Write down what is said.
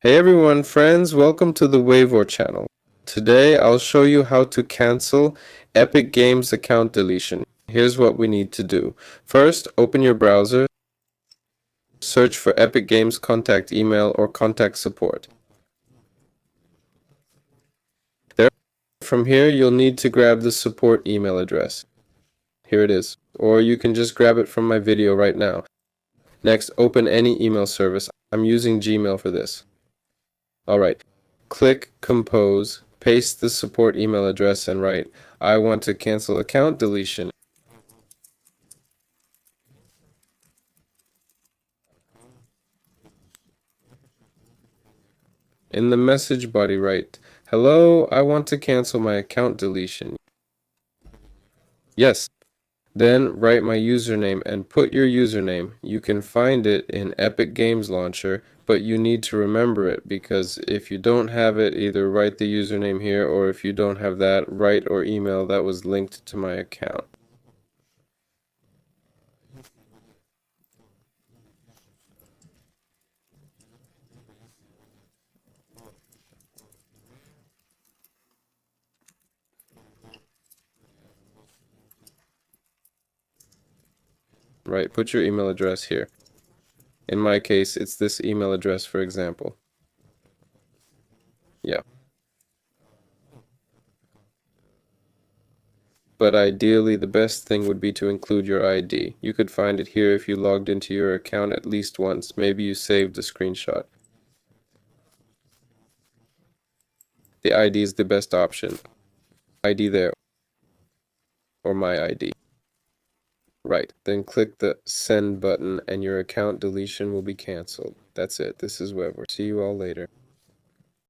Hey everyone, friends, welcome to the Wavor channel. Today I'll show you how to cancel Epic Games account deletion. Here's what we need to do. First, open your browser, search for Epic Games contact email or contact support. From here, you'll need to grab the support email address. Here it is. Or you can just grab it from my video right now. Next, open any email service. I'm using Gmail for this. Alright, click Compose, paste the support email address and write, I want to cancel account deletion. In the message body write, hello, I want to cancel my account deletion. Yes. Then write my username and put your username. You can find it in Epic Games Launcher, but you need to remember it because if you don't have it, either write the username here, or if you don't have that, write or email that was linked to my account. Right, put your email address here. In my case, it's this email address, for example. Yeah. But ideally, the best thing would be to include your ID. You could find it here if you logged into your account at least once. Maybe you saved a screenshot. The ID is the best option. ID there, or my ID. Right, then click the send button and your account deletion will be canceled. That's it. This is Weber. See you all later.